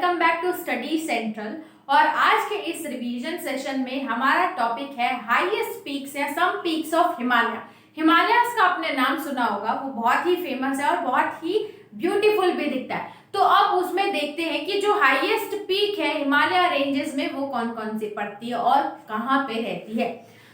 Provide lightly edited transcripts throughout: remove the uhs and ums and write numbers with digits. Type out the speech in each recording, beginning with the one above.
Welcome back to Study Central. और आज के इस रिवीजन सेशन में हमारा टॉपिक है हाईएस्ट पीक्स या सम पीक्स ऑफ हिमालय। हिमालयस का आपने नाम सुना होगा, वो बहुत ही फेमस है और बहुत ही ब्यूटीफुल भी दिखता है। तो अब उसमें देखते हैं कि जो हाईएस्ट पीक है हिमालय रेंजेस में वो कौन कौन सी पड़ती है और कहाँ पे रहती है।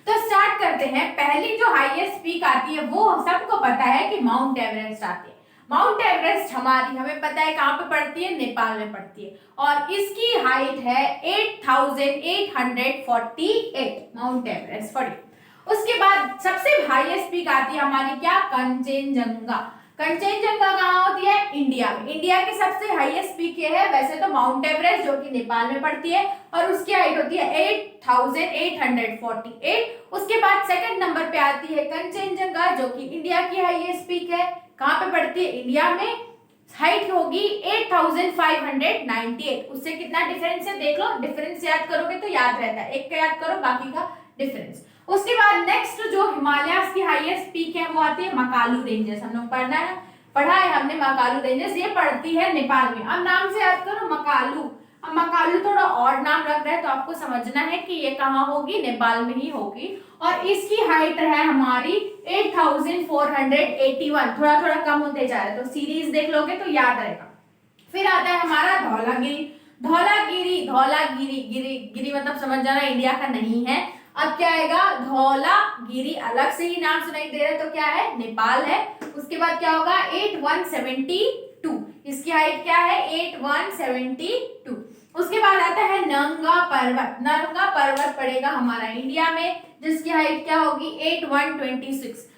तो स्टार्ट करते हैं। पहली जो हाईएस्ट पीक आती है वो सबको पता है कि माउंट एवरेस्ट आती है। माउंट एवरेस्ट हमें पता है कहाँ पे पड़ती है, नेपाल में पड़ती है और इसकी हाइट है 8848 माउंट एवरेस्ट फॉर। उसके बाद सबसे हाईएस्ट पीक आती है हमारी क्या, कंचनजंगा। कंचनजंगा कहाँ होती है, इंडिया में। इंडिया की सबसे हाईएस्ट पीक ये है, वैसे तो माउंट एवरेस्ट जो कि नेपाल में पड़ती है और उसकी हाइट होती है 8848। उसके बाद सेकंड नंबर पे आती है कंचनजंगा जो कि इंडिया की हाईएस्ट पीक है। कहाँ पे पड़ती है, इंडिया में। हाइट होगी 8598। उससे कितना डिफरेंस है देख लो, डिफरेंस याद करोगे तो याद रहता है, एक का याद करो बाकी का डिफरेंस। उसके बाद नेक्स्ट जो हिमालयस की हाईएस्ट पीक है वो आती है मकालू रेंजेस। हम लोग पढ़ा है हमने मकालू रेंजेस, ये पड़ती है नेपाल में। अब नाम से याद करो मकालू। अब मकालू थोड़ा और नाम लग रहा है तो आपको समझना है कि ये कहाँ होगी, नेपाल में ही होगी और इसकी हाइट है हमारी 8481। थोड़ा थोड़ा कम होते जा रहा है, तो सीरीज देख लोगे तो याद रहेगा। फिर आता है हमारा धौलागिरी। गिरी मतलब समझ जाना इंडिया का नहीं है। अब क्या आएगा, धौलागिरी अलग से ही नाम सुनाई दे रहा है तो क्या है, नेपाल है। उसके बाद क्या होगा 8172, इसकी हाइट क्या है 8172। उसके बाद आता है नंगा पर्वत। नंगा पर्वत पड़ेगा हमारा इंडिया में जिसकी हाइट क्या होगी 8126।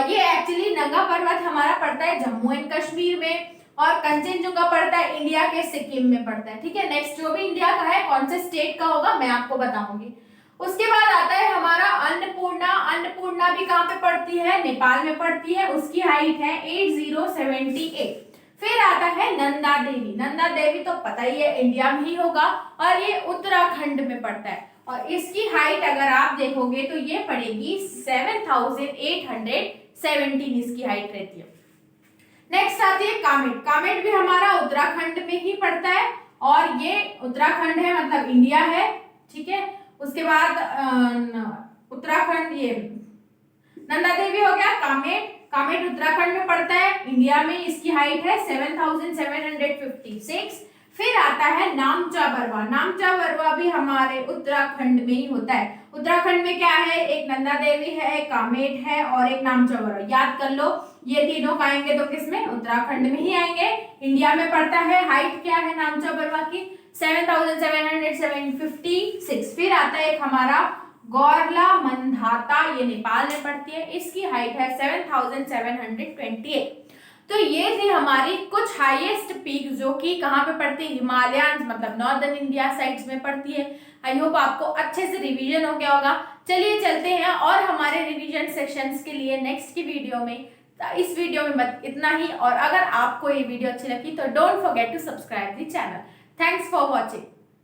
ये एक्चुअली नंगा पर्वत हमारा पड़ता है जम्मू एंड कश्मीर में और कंचनजंगा पड़ता है इंडिया के सिक्किम में पड़ता है। ठीक है, नेक्स्ट जो भी इंडिया का है कौन से स्टेट का होगा मैं आपको बताऊंगी। उसके बाद आता है हमारा अन्नपूर्णा। अन्नपूर्णा भी कहाँ पे पड़ती है, नेपाल में पड़ती है, उसकी हाइट है 8078। फिर आता है नंदा देवी। नंदा देवी तो पता ही है इंडिया में ही होगा और ये उत्तराखंड में पड़ता है और इसकी हाइट अगर आप देखोगे तो ये पड़ेगी 7817 इसकी हाइट रहती है। नेक्स्ट आती है कामेट। कामेट भी हमारा उत्तराखंड में ही पड़ता है और ये उत्तराखंड है मतलब इंडिया है। ठीक है, उसके बाद उत्तराखंड, ये नंदा देवी हो गया। कामेट उत्तराखंड में पड़ता है, इंडिया में इसकी हाइट है 7756। फिर आता है नामचा बरवा। नामचा बरवा भी हमारे उत्तराखंड में ही होता है। उत्तराखंड में क्या है, एक नंदा देवी है, कामेट है और एक नामचा बरवा। याद कर लो, ये तीनों आएंगे तो किसमें, उत्तराखंड में ही आएंगे। इंडिया में पड़ता है, हाइट क्या है नामचा बरवा की 7756। फिर आता है एक हमारा गौरला मंधाता, ये नेपाल में पड़ती है, इसकी हाइट है 7728। तो ये थी हमारी कुछ हाईएस्ट पीक जो कि कहाँ पे पड़ती है, हिमालयन मतलब नॉर्दर्न इंडिया साइड्स में पड़ती है। आई होप आपको अच्छे से रिवीजन हो गया होगा। चलिए चलते हैं और हमारे रिवीजन सेशंस के लिए नेक्स्ट की वीडियो में। इस वीडियो में बस इतना ही और अगर आपको ये वीडियो अच्छी लगी तो don't forget to subscribe the channel. Thanks for watching.